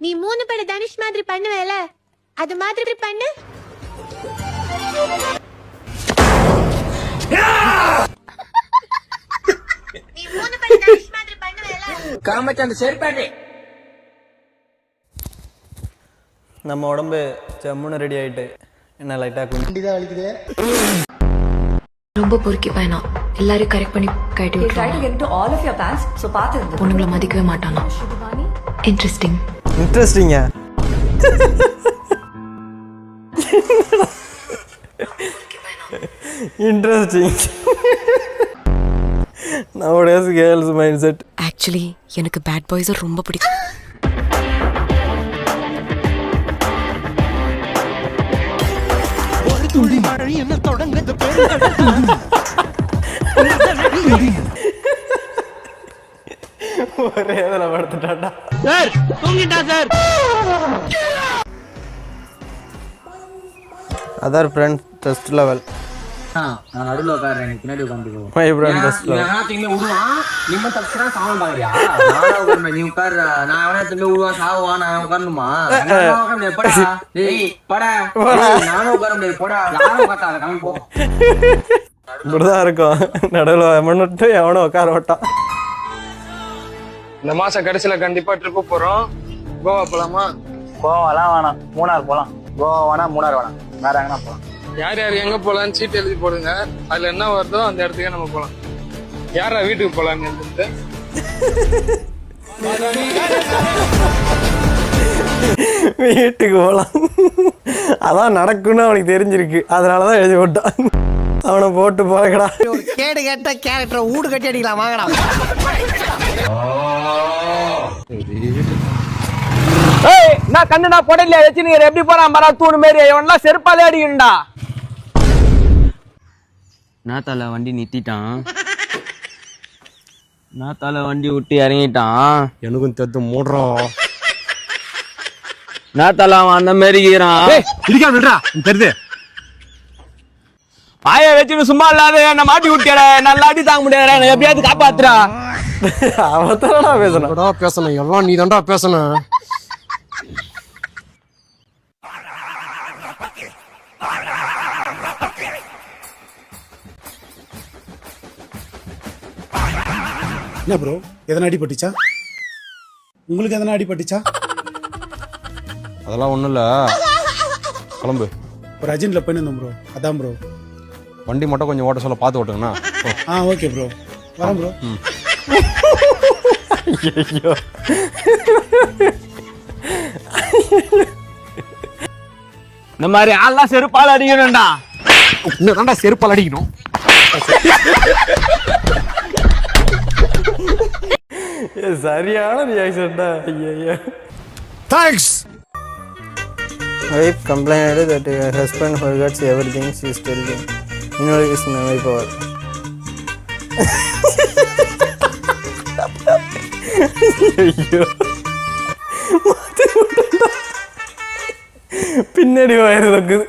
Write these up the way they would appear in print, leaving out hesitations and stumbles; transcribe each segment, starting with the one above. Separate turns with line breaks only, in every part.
நீ 3 பட தனுஷ் மாதிரி பண்ணுவேல, அது மாதிரி பண்ணு. நீ 3 பட தனுஷ் மாதிரி பண்ணுவேல.
காமச்சந்த செருப்பாட்டே.
நம்ம உடம்பு ஜம்முன்னு ரெடி ஆயிட்டு என்ன லைட்டா குண்டிதான் வலிக்குது.
ரொம்ப பொறுக்கி பையனா, எல்லாரையும் கரெக்ட் பண்ணி கட்டி விட்டுருவான். பொண்ணுங்களை மதிக்கவே மாட்டானா. இன்ட்ரெஸ்டிங்.
இன்ட்ரெஸ்டிங்கா? Interesting. nowadays girls mindset.
Actually எனக்கு பேட் பாய்ஸ் ரொம்ப பிடிக்கும்.
துளி மழை என்ன தொடங்குது
ஒரே இதில் படுத்துட்டாண்டா
சார். தூங்கிட்டா sir.
Other friend test level.
நான் நடுவில் உட்காடுறேன், எனக்கு பின்னாடி உட்காந்துக்கோ.
My friend test level.
விடுவான், நிம்ம தப்புனா சாவம் பாக்குறியா? நானும் உட்காருமே, நீ உட்காரு. நான் அவனே திரும்பி விடுவான், சாவான், நான் உட்காரணுமா? நானும் உட்கார முடியாது, போடா. யாரும் உட்காத்தாத, கிளம்பி போ.
இப்படிதான் இருக்கும். நடுவில் எமன்ட்டு எவனும் உட்கார மாட்டான்.
இந்த மாசம் கடைசியில கண்டிப்பா ட்ரிப்பு போறோம். கோவா போலாமா?
கோவாலாம் வேணாம், மூணார் போலாம். கோவா வேணாம், மூணார் வேணாம், வேற எங்கன்னா போலாம்.
யார் யார் எங்க போலான்னு சீட் எழுதி போடுங்க. அதுல என்ன வருதோ அந்த இடத்துக்கே நம்ம போலாம். யாரா வீட்டுக்கு போலான்னு எழுதிட்டு
வீட்டுக்கு போலாம். அதான் நடக்குன்னு அவனுக்கு தெரிஞ்சிருக்கு, அதனாலதான் எழுதி போட்டான். அவனை போட்டு போகடா.
கேடு கேட்ட கேரக்டரை ஊடு கட்டி அடிக்கலாம், வாங்கடா.
நான் கண்ணுனா போடலையா வச்சு நீங்க எப்படி போறான் பாரா, தூணு மாரி எவன்லாம் செருப்பாலே அடிக்கணும்டா. நாத்தால வண்டி நிறுத்திட்டான், நாத்தால வண்டி விட்டு இறங்கிட்டான்.
எனக்கும் தெரிஞ்சு மூடுறோம்.
நாத்தால அவன் அந்த மாரி தெரியுது. பாய வச்சுன்னு சும்மா இல்லாத என்ன மாட்டி விட்டியட, நல்லா அடி தாங்க முடியாது, என்ன எப்படியாவது காப்பாத்துறா.
அவத்தானடா பேசணும்.
பேசணும் எல்லாம் நீ தான்டா பேசணும்.
என்ன ப்ரோ, எதனா அடிபட்டுச்சா? உங்களுக்கு எதனா அடிபட்டுச்சா?
அதெல்லாம் ஒன்றும் இல்லை, கிளம்பு.
ஒரு அர்ஜென்ட்ல போயிருந்தோம் ப்ரோ, அதான் ப்ரோ.
வண்டி மட்டும் கொஞ்சம் ஓட்ட சொல்ல பார்த்து ஓட்டுங்கண்ணா.
ஓகே ப்ரோ, வரேன் ப்ரோ.
ஐயோ,
இந்த மாதிரி ஆள்லாம் செருப்பால் அடிக்கணும்டா.
இன்னும் செருப்பால் அடிக்கணும்.
சரியான ரியாக்ஷன்டா. ஐயோ,
thanks.
wife complained that her husband forgets everything she is telling. Meanwhile, his memory power. ஐயோ, பின்னாடி வயிறு இருக்குது.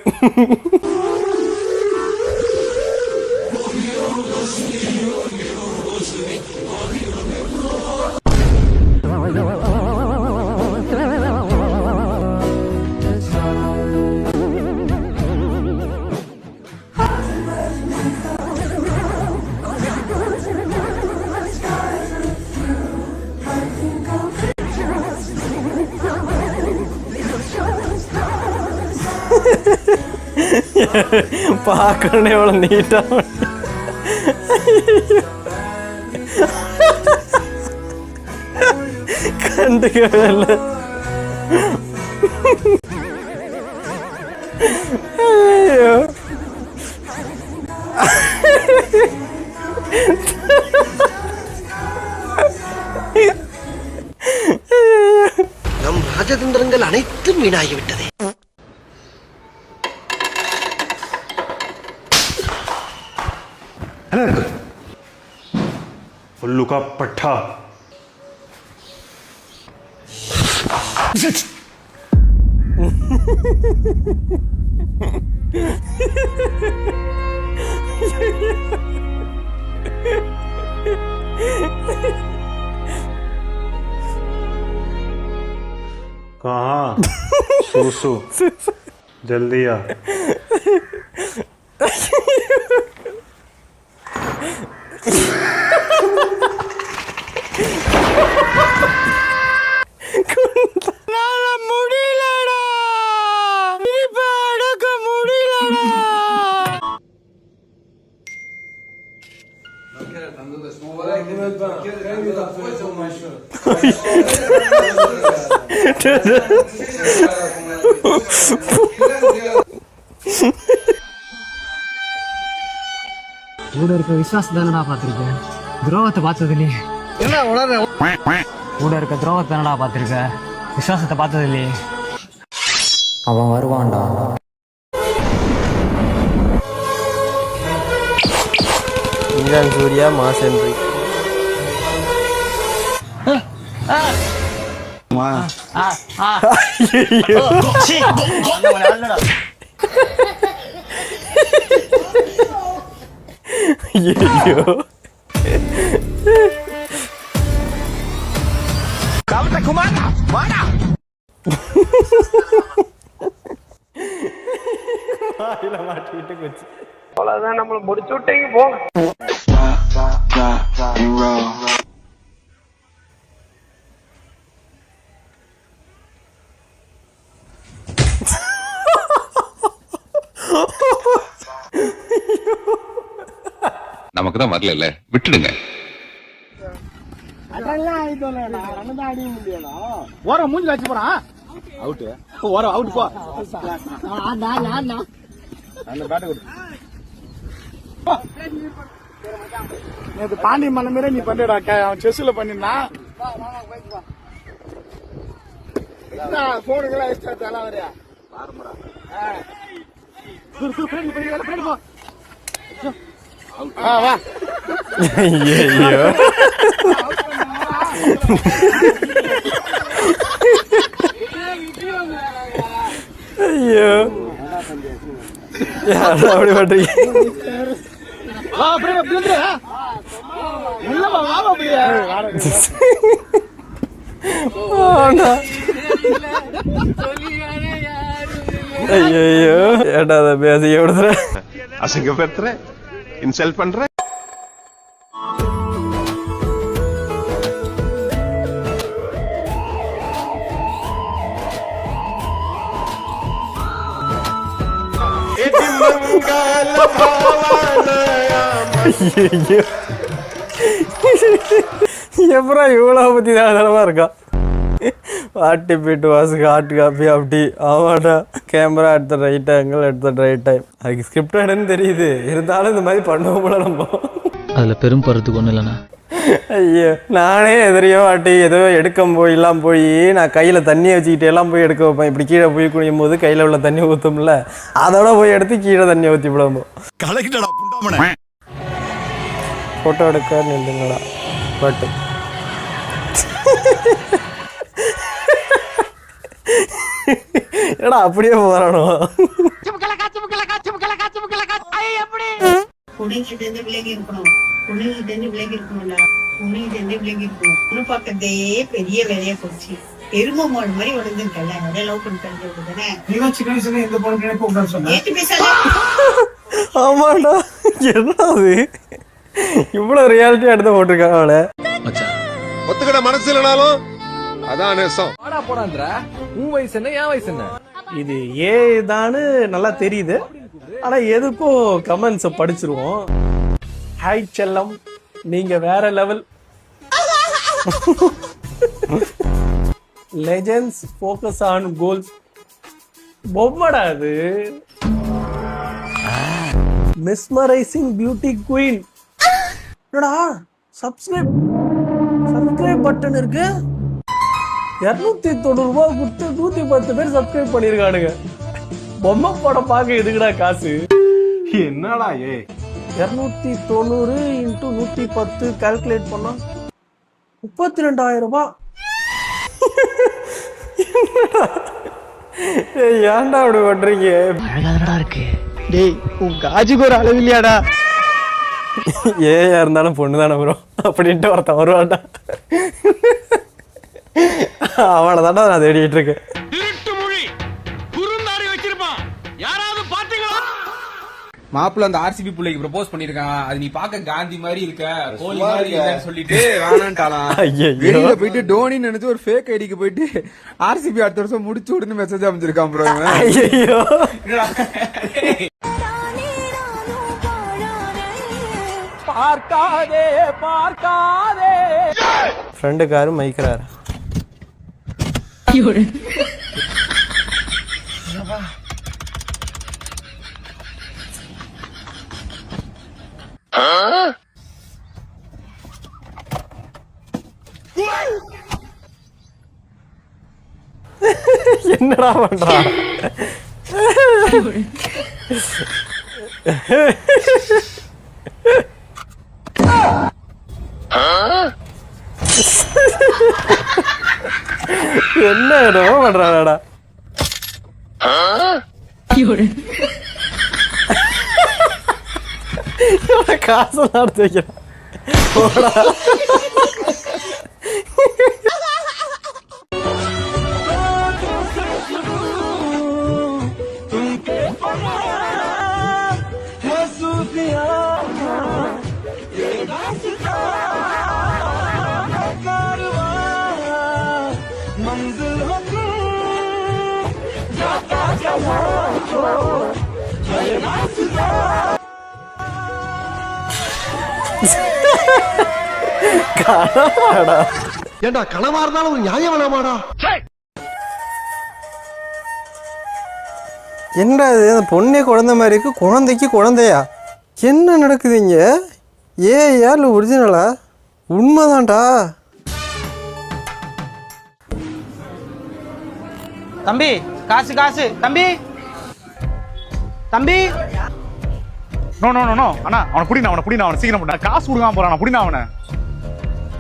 பார்க்கணும் எவ்வளவு நீட்டா. கண்டுக்கவே இல்லை. ஐயோ,
நம் ராஜதந்திரங்கள் அனைத்தும் வீணாகிவிட்டதே.
उल्लू का पट्टा. कहाँ सुसु जल्दी आ
முடியலடா இப்ப அடக்க முடியலடா.
கூட இருக்க விசுவாசம் தானடா பார்த்துருக்கேன், துரோகத்தை பார்த்தது இல்லையே. என்ன உணர்ற? கூட இருக்க துரோகத்தை தானடா பார்த்துருக்க, விசுவாசத்தை பார்த்தது இல்லையே. அவன் வருவான்டா.
இங்கான் சூர்யா மாசென்றி ஐயோ மாட்டிட்டு போச்சு. அவ்வளவுதான், நம்மள முடிச்சு விட்டீங்க போங்க.
நமக்கு தான் வரல, விட்டுடுங்க.
ஓர மூஞ்சி வச்சு போறான். அவுட் ஓர அவுட் போ. அந்த பேட் கொடு. நேத்து பாண்டி மலை மேல நீ பண்றடா, அவன் செஸ்ல பண்ணினா போனுங்களா எக்ஸ்ட்ரா தலை வரையா பாருங்கடா. வா
ஐயோ ஐயோ யாரும் அப்படி பண்றீங்க? ஐயோ ஏடா அதை பேசி விடுற,
அசிங்கப்படுத்துற, இன்சல்ட் பண்ற.
எப்பறம் இவ்வளோ பற்றி தானமா இருக்கான். வாட்டி போயிட்டு வாசுக்கு ஹாட் காப்பி அப்படி ஆமாடா. கேமரா எடுத்த ரைட் ஆங்கிள் எடுத்த ரைட் டைம். அதுக்கு ஸ்கிரிப்டட்னு தெரியுது, இருந்தாலும் இந்த மாதிரி பண்ணுவோம் போல நம்ம.
அதில் பெரும் போகிறதுக்கு ஒன்றும் இல்லைண்ணா.
ஐயோ நானே எதிரையோ வாட்டி ஏதோ எடுக்க போயெல்லாம் போய் நான் கையில் தண்ணியை வச்சுக்கிட்டு எல்லாம் போய் எடுக்க வைப்பேன். இப்படி கீழே போய் குனியும் போது கையில் உள்ள தண்ணி ஊற்றும்ல, அதோட போய் எடுத்து கீழே தண்ணியை ஊற்றி விடாமோ. ஃபோட்டோ எடுக்க நின்றுங்களா பட்டு ஏடா அப்படியே போறணும்.
பெரிய வேலையா போச்சு. எரும மாடு மாதிரி உடஞ்சிருக்கல, லவ் பண்ணிட்டு
ஆமாடா, என்னது இவ்வளவு ரியாலிட்டி எடுத்து போட்டிருக்காங்க அவளை.
ஒத்துக்கிட மனசு இல்லைனாலும் அதான் நேசம்.
உன் வயசு என்ன, என் வயசு என்ன?
இது ஏ தான்னு நல்லா தெரியுது, ஆனா எதுக்கும் கமெண்ட்ஸ் படிச்சிருவோம். ஹாய் செல்லம், நீங்க வேற level. Legends focus on goals. பொம்மடா அது. Mesmerising beauty queen. என்னடா சப்ஸ்கிரைப் பட்டன் இருக்கு. 290 ரூபாய் கொடுத்து 110 பேர் சப்ஸ்கிரைப் பண்ணிருக்கானுங்க. பொம்மை படம் பார்க்க எதுக்குடா காசு?
என்னடா
290 × 110 கால்குலேட் பண்ணா 32,000 ரூபாய். ஏன்டா அப்படி பண்றீங்க?
அழகாதடா இருக்கு.
டேய் உன் காஜுக்கு ஒரு அளவு இல்லையாடா? ஏயா இருந்தாலும் பொண்ணு தானே ப்ரோ அப்படின்ட்டு ஒருத்தன் வருவான்டா. அவனை தாண்டா நான் தேடிட்டு இருக்கேன்.
மாப்பிள்ள அந்த ஆர்சிபி பிள்ளைக்கு ப்ரப்போஸ் பண்ணிருக்கான். அது நீ பாக்க காந்தி மாதிரி இருக்க, கோலி மாதிரி இல்லன்னு சொல்லிட்டு வேணான்ட்டாலாம். வெளியில போயிட்டு டோனி நினைச்சு ஒரு ஃபேக் ஐடிக்கு போயிட்டு ஆர்சிபி அடுத்த வருஷம் முடிச்சு விடுன்னு மெசேஜ் அமைச்சிருக்கான் ப்ரோ.
ஐயோ
பார்க்காதே பார்க்காதே.
ஃப்ரெண்டுக்காரு மைக்கிறாரு. என்னடா பண்றான்? என்ன பண்றாடா? காசு நடத்து வைக்கிறான்.
ஏண்டா களவா இருந்தாலும் ஒரு நியாயம் வேணாமாடா?
என்னடா இது? அந்த பொண்ணே குழந்தை மாதிரி இருக்கு, குழந்தைக்கு குழந்தையா? என்ன நடக்குது இங்க? ஏயா இல்லை ஒரிஜினலா? உண்மைதான்டா.
தம்பி காசு காசு தம்பி தம்பி.
நோ நோ நோ நோ அண்ணா, அவனை புடினா அவனை சீக்கிரம் பண்ண. காசு கொடுக்காம போறான், புடினா அவனை.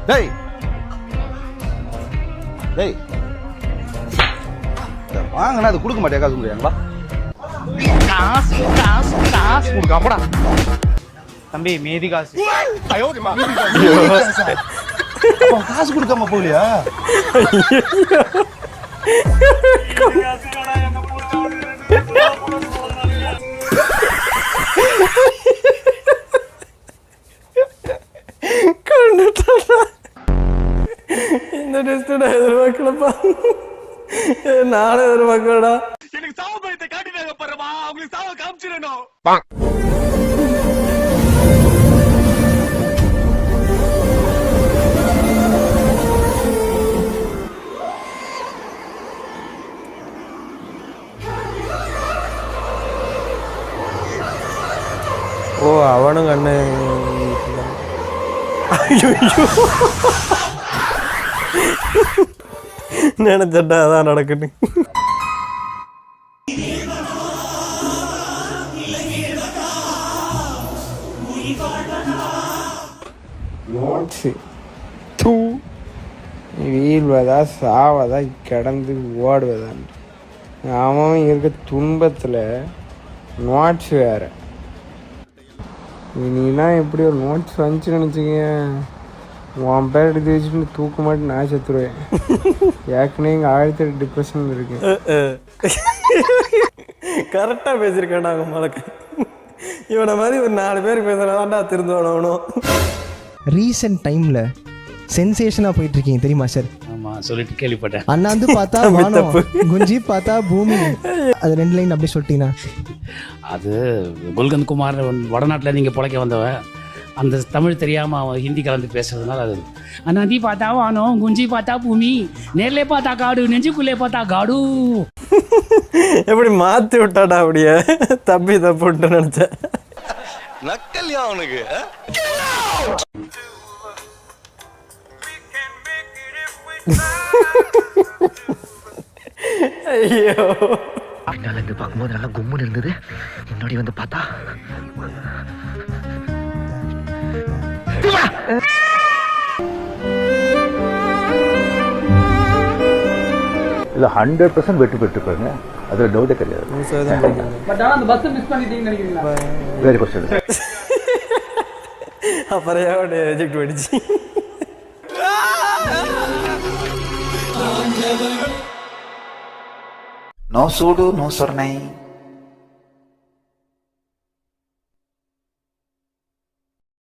டேய் டேய் வாங்கண்ணா, அது கொடுக்க மாட்டேன். காசு கொடுக்குறாங்களா? காசு காசு காசு கொடுக்காம போடா
தம்பி மீதி காசு.
காசு கொடுக்காம போகலையா?
இந்த டெஸ்ட் நான் எதிர்பார்க்கலப்பா. நானும் எதிர்பார்க்கலடா.
எனக்கு சாவ பயத்தை காட்டினாங்க பாருமா, அவங்களுக்கு சாவ காமிச்சிடணும்.
ஓ அவனும் கண்ணு நினைச்சட்டா அதான் நடக்குது.
வீழ்வதா சாவதா கிடந்து ஓடுவதான். அவன் இருக்க துன்பத்தில் நோட்ஸ் வேறு. நீனா எப்படி ஒரு நோட்ஸ் வந்துச்சுன்னு நினச்சிங்க, உன் பேர் எடுத்து வச்சுட்டு தூக்க மாட்டேன் நான் செத்துருவேன். ஏற்கனவே இங்கே 1008 டிப்ரெஷன் இருக்கு.
கரெக்டாக பேசியிருக்கேன். நாங்கள் மலக்கு இவனை மாதிரி ஒரு 4 பேர் பேசுகிறதாண்டா திருந்தோணும்.
ரீசெண்ட் டைமில் சென்சேஷனாக போயிட்டு இருக்கீங்க தெரியுமா சார்?
ஆமாம் சொல்லிட்டு கேள்விப்பட்டேன்.
அண்ணாந்து பார்த்தா வானம், குஞ்சி பார்த்தா பூமி. அது 2 லைன் அப்படியே சொல்லிட்டீங்கன்னா.
அது குல்கந்த் குமார் வடநாட்டில் நீங்கள் பிழைக்க வந்தவன், அந்த தமிழ் தெரியாமல் அவன் ஹிந்தி கலந்து பேசுறதுனால அது நதி பார்த்தா வானம், குஞ்சி பார்த்தா பூமி, நேர்லே பார்த்தா காடு, நெஞ்சுக்குள்ளே பார்த்தா காடு.
எப்படி மாற்றி விட்டாடா அப்படியே? தப்பி தப்புன்ட்டு நினச்சேன்.
நக்கல்யா அவனுக்கு.
ஐயோ
பின்னால இருந்து பார்க்கும்போது நல்லா கும்முன்னு இருந்தது, முன்னாடி வந்து பார்த்தா
இல்ல 100% வெற்றி பெற்றுப்பாங்க, அதுல டவுட்டே கிடையாது.
பட் ஆனால் அந்த பஸ் மிஸ் பண்ணிட்டீங்கன்னு நினைக்கிறீங்களா?
வேறு கொஸ்டின்.
அப்புறம் ரிஜெக்ட் பண்ணிச்சு.
நோ சூடு நோ சொர்ணை.